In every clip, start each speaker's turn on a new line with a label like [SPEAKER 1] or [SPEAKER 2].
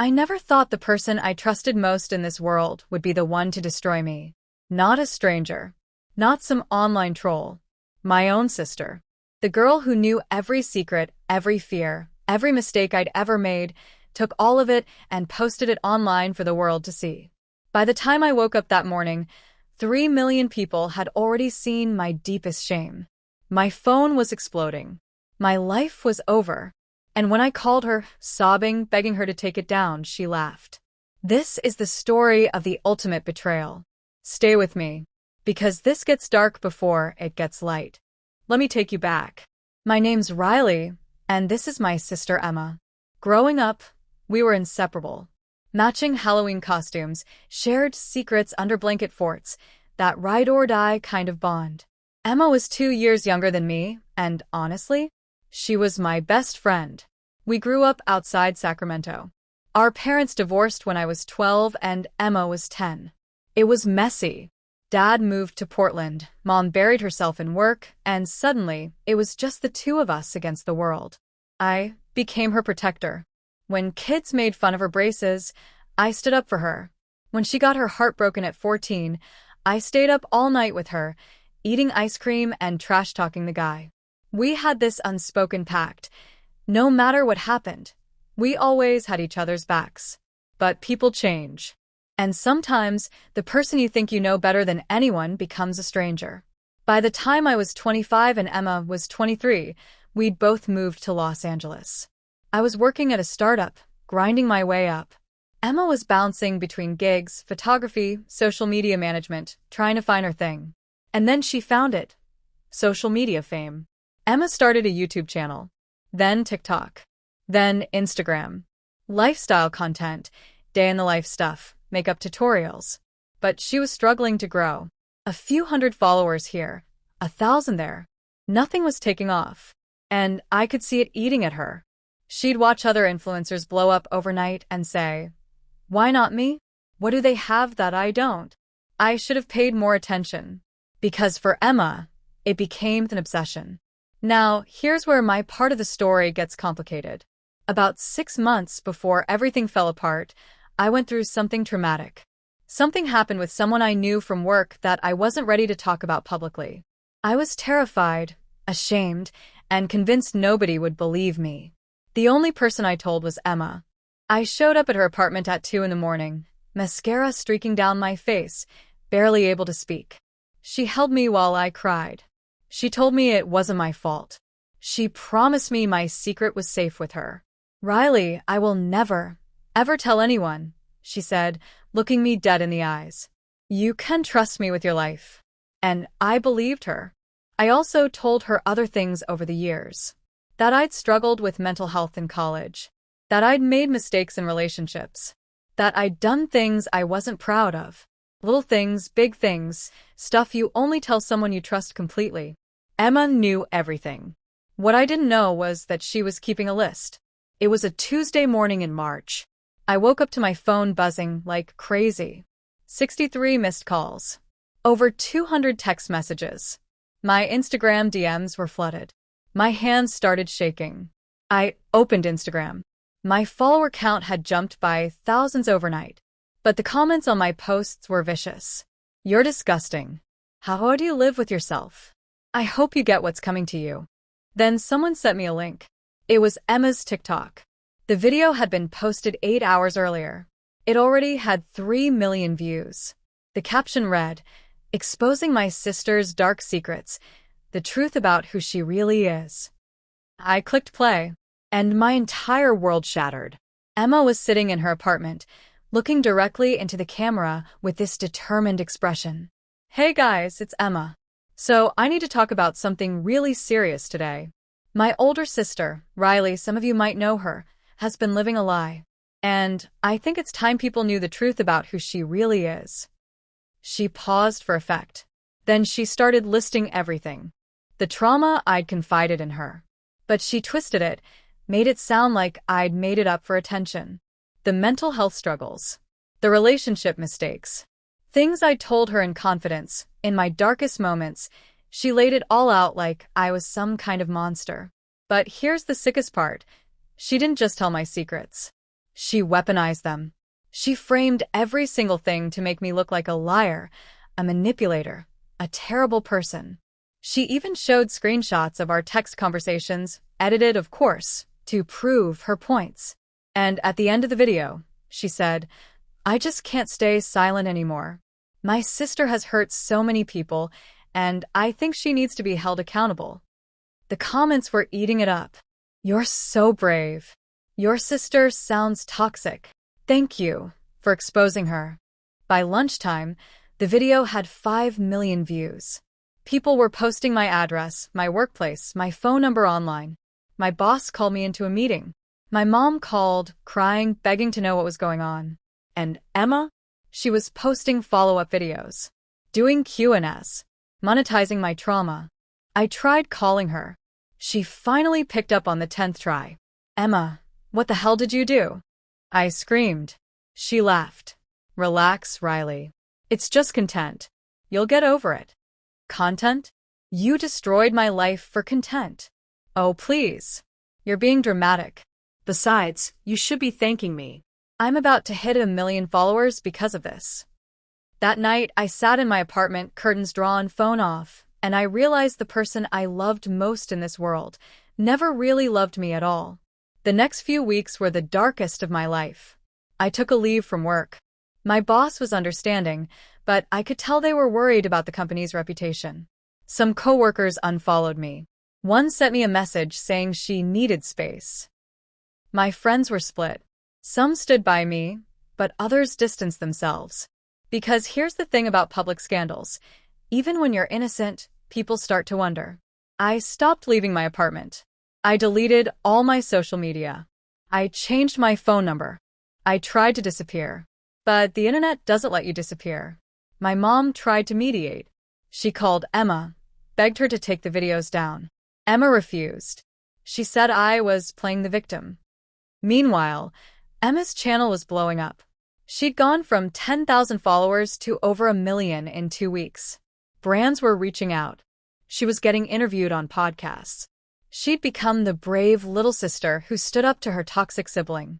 [SPEAKER 1] I never thought the person I trusted most in this world would be the one to destroy me. Not a stranger. Not some online troll. My own sister. The girl who knew every secret, every fear, every mistake I'd ever made, took all of it and posted it online for the world to see. By the time I woke up that morning, 3 million people had already seen my deepest shame. My phone was exploding. My life was over. And when I called her, sobbing, begging her to take it down, she laughed. This is the story of the ultimate betrayal. Stay with me, because this gets dark before it gets light. Let me take you back. My name's Riley, and this is my sister Emma. Growing up, we were inseparable. Matching Halloween costumes, shared secrets under blanket forts, that ride-or-die kind of bond. Emma was 2 years younger than me, and honestly, she was my best friend. We grew up outside Sacramento. Our parents divorced when I was 12 and Emma was 10. It was messy. Dad moved to Portland, Mom buried herself in work, and suddenly, it was just the two of us against the world. I became her protector. When kids made fun of her braces, I stood up for her. When she got her heart broken at 14, I stayed up all night with her, eating ice cream and trash-talking the guy. We had this unspoken pact. No matter what happened, we always had each other's backs. But people change. And sometimes, the person you think you know better than anyone becomes a stranger. By the time I was 25 and Emma was 23, we'd both moved to Los Angeles. I was working at a startup, grinding my way up. Emma was bouncing between gigs, photography, social media management, trying to find her thing. And then she found it. Social media fame. Emma started a YouTube channel. Then TikTok. Then Instagram. Lifestyle content, day-in-the-life stuff, makeup tutorials. But she was struggling to grow. A few hundred followers here, 1,000 there. Nothing was taking off. And I could see it eating at her. She'd watch other influencers blow up overnight and say, "Why not me? What do they have that I don't?" I should have paid more attention. Because for Emma, it became an obsession. Now, here's where my part of the story gets complicated. About 6 months before everything fell apart, I went through something traumatic. Something happened with someone I knew from work that I wasn't ready to talk about publicly. I was terrified, ashamed, and convinced nobody would believe me. The only person I told was Emma. I showed up at her apartment at 2 in the morning, mascara streaking down my face, barely able to speak. She held me while I cried. She told me it wasn't my fault. She promised me my secret was safe with her. "Riley, I will never, ever tell anyone," she said, looking me dead in the eyes. "You can trust me with your life." And I believed her. I also told her other things over the years. That I'd struggled with mental health in college. That I'd made mistakes in relationships. That I'd done things I wasn't proud of. Little things, big things, stuff you only tell someone you trust completely. Emma knew everything. What I didn't know was that she was keeping a list. It was a Tuesday morning in March. I woke up to my phone buzzing like crazy. 63 missed calls. Over 200 text messages. My Instagram DMs were flooded. My hands started shaking. I opened Instagram. My follower count had jumped by thousands overnight. But the comments on my posts were vicious. "You're disgusting. How do you live with yourself? I hope you get what's coming to you." Then someone sent me a link. It was Emma's TikTok. The video had been posted 8 hours earlier. It already had 3 million views. The caption read, "Exposing my sister's dark secrets, the truth about who she really is." I clicked play, and my entire world shattered. Emma was sitting in her apartment, looking directly into the camera with this determined expression. "Hey guys, it's Emma. So I need to talk about something really serious today. My older sister, Riley, some of you might know her, has been living a lie. And I think it's time people knew the truth about who she really is." She paused for effect. Then she started listing everything. The trauma I'd confided in her. But she twisted it, made it sound like I'd made it up for attention. The mental health struggles. The relationship mistakes. Things I told her in confidence, in my darkest moments. She laid it all out like I was some kind of monster. But here's the sickest part. She didn't just tell my secrets. She weaponized them. She framed every single thing to make me look like a liar, a manipulator, a terrible person. She even showed screenshots of our text conversations, edited, of course, to prove her points. And at the end of the video, she said, "I just can't stay silent anymore. My sister has hurt so many people, and I think she needs to be held accountable." The comments were eating it up. "You're so brave. Your sister sounds toxic. Thank you for exposing her." By lunchtime, the video had 5 million views. People were posting my address, my workplace, my phone number online. My boss called me into a meeting. My mom called, crying, begging to know what was going on. And Emma? She was posting follow-up videos, doing Q&As, monetizing my trauma. I tried calling her. She finally picked up on the 10th try. "Emma, what the hell did you do?" I screamed. She laughed. "Relax, Riley. It's just content. You'll get over it." "Content? You destroyed my life for content." "Oh, please. You're being dramatic. Besides, you should be thanking me. I'm about to hit 1 million followers because of this." That night, I sat in my apartment, curtains drawn, phone off, and I realized the person I loved most in this world never really loved me at all. The next few weeks were the darkest of my life. I took a leave from work. My boss was understanding, but I could tell they were worried about the company's reputation. Some coworkers unfollowed me. One sent me a message saying she needed space. My friends were split. Some stood by me, but others distanced themselves. Because here's the thing about public scandals. Even when you're innocent, people start to wonder. I stopped leaving my apartment. I deleted all my social media. I changed my phone number. I tried to disappear. But the internet doesn't let you disappear. My mom tried to mediate. She called Emma, begged her to take the videos down. Emma refused. She said I was playing the victim. Meanwhile, Emma's channel was blowing up. She'd gone from 10,000 followers to over 1 million in 2 weeks. Brands were reaching out. She was getting interviewed on podcasts. She'd become the brave little sister who stood up to her toxic sibling.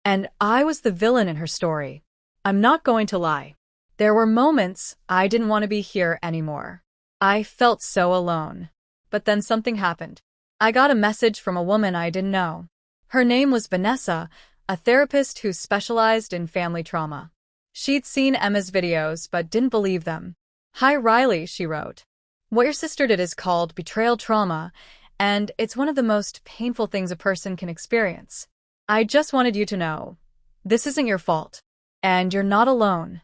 [SPEAKER 1] And I was the villain in her story. I'm not going to lie. There were moments I didn't want to be here anymore. I felt so alone. But then something happened. I got a message from a woman I didn't know. Her name was Vanessa, a therapist who specialized in family trauma. She'd seen Emma's videos but didn't believe them. "Hi Riley," she wrote. "What your sister did is called betrayal trauma, and it's one of the most painful things a person can experience. I just wanted you to know, this isn't your fault, and you're not alone."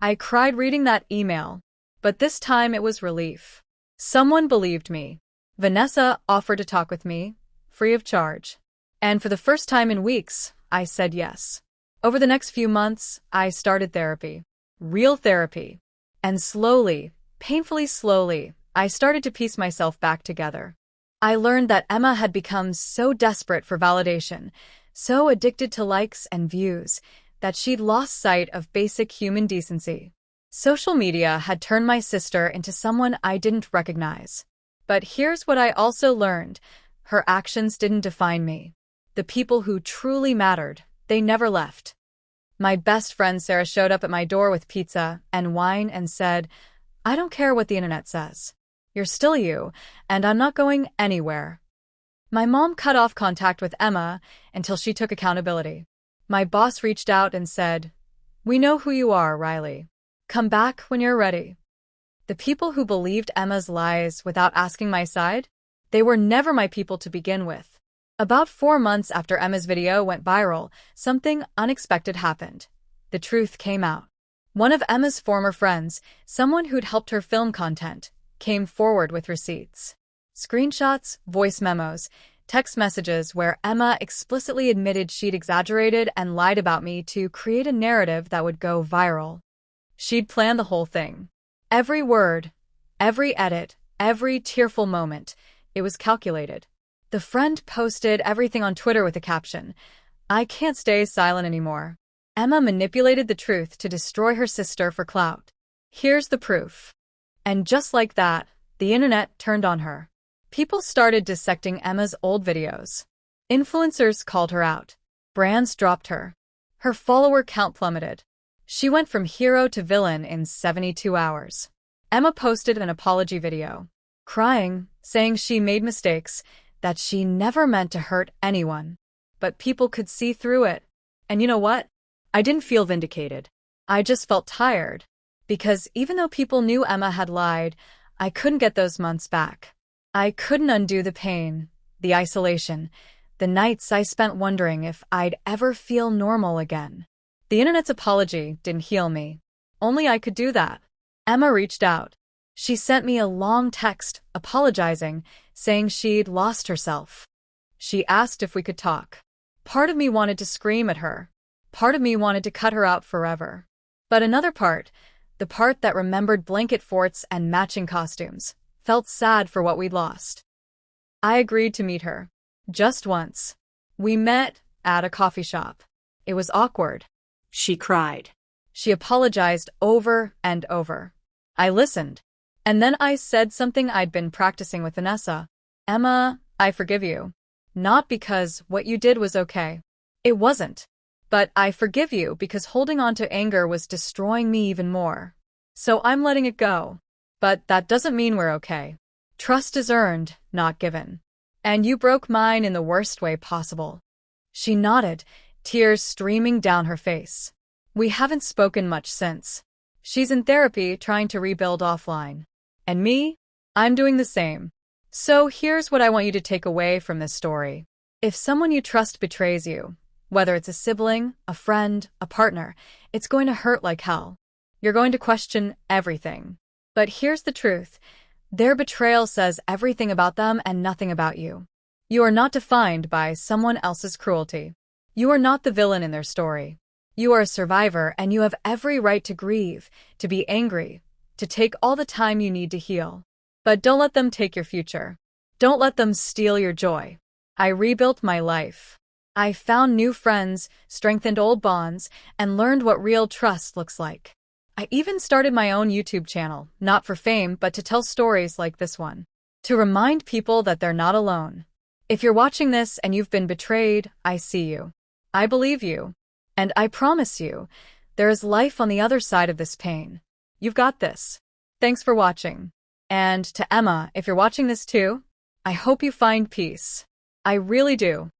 [SPEAKER 1] I cried reading that email, but this time it was relief. Someone believed me. Vanessa offered to talk with me, free of charge. And for the first time in weeks, I said yes. Over the next few months, I started therapy. Real therapy. And slowly, painfully slowly, I started to piece myself back together. I learned that Emma had become so desperate for validation, so addicted to likes and views, that she'd lost sight of basic human decency. Social media had turned my sister into someone I didn't recognize. But here's what I also learned. Her actions didn't define me. The people who truly mattered, they never left. My best friend Sarah showed up at my door with pizza and wine and said, "I don't care what the internet says. You're still you, and I'm not going anywhere." My mom cut off contact with Emma until she took accountability. My boss reached out and said, "We know who you are, Riley. Come back when you're ready." The people who believed Emma's lies without asking my side, they were never my people to begin with. About 4 months after Emma's video went viral, something unexpected happened. The truth came out. One of Emma's former friends, someone who'd helped her film content, came forward with receipts. Screenshots, voice memos, text messages where Emma explicitly admitted she'd exaggerated and lied about me to create a narrative that would go viral. She'd planned the whole thing. Every word, every edit, every tearful moment, it was calculated. The friend posted everything on Twitter with a caption, "I can't stay silent anymore." Emma manipulated the truth to destroy her sister for clout. Here's the proof. And just like that, the internet turned on her. People started dissecting Emma's old videos. Influencers called her out. Brands dropped her. Her follower count plummeted. She went from hero to villain in 72 hours. Emma posted an apology video, crying, saying she made mistakes, that she never meant to hurt anyone. But people could see through it. And you know what? I didn't feel vindicated. I just felt tired. Because even though people knew Emma had lied, I couldn't get those months back. I couldn't undo the pain, the isolation, the nights I spent wondering if I'd ever feel normal again. The internet's apology didn't heal me. Only I could do that. Emma reached out. She sent me a long text, apologizing, saying she'd lost herself. She asked if we could talk. Part of me wanted to scream at her. Part of me wanted to cut her out forever. But another part, the part that remembered blanket forts and matching costumes, felt sad for what we'd lost. I agreed to meet her. Just once. We met at a coffee shop. It was awkward.
[SPEAKER 2] She cried.
[SPEAKER 1] She apologized over and over. I listened. And then I said something I'd been practicing with Vanessa. Emma, I forgive you. Not because what you did was okay. It wasn't. But I forgive you because holding on to anger was destroying me even more. So I'm letting it go. But that doesn't mean we're okay. Trust is earned, not given. And you broke mine in the worst way possible. She nodded, tears streaming down her face. We haven't spoken much since. She's in therapy trying to rebuild offline. And me? I'm doing the same. So here's what I want you to take away from this story. If someone you trust betrays you, whether it's a sibling, a friend, a partner, it's going to hurt like hell. You're going to question everything. But here's the truth. Their betrayal says everything about them and nothing about you. You are not defined by someone else's cruelty. You are not the villain in their story. You are a survivor, and you have every right to grieve, to be angry, to take all the time you need to heal. But don't let them take your future. Don't let them steal your joy. I rebuilt my life. I found new friends, strengthened old bonds, and learned what real trust looks like. I even started my own YouTube channel, not for fame, but to tell stories like this one. To remind people that they're not alone. If you're watching this and you've been betrayed, I see you. I believe you. And I promise you, there is life on the other side of this pain. You've got this. Thanks for watching. And to Emma, if you're watching this too, I hope you find peace. I really do.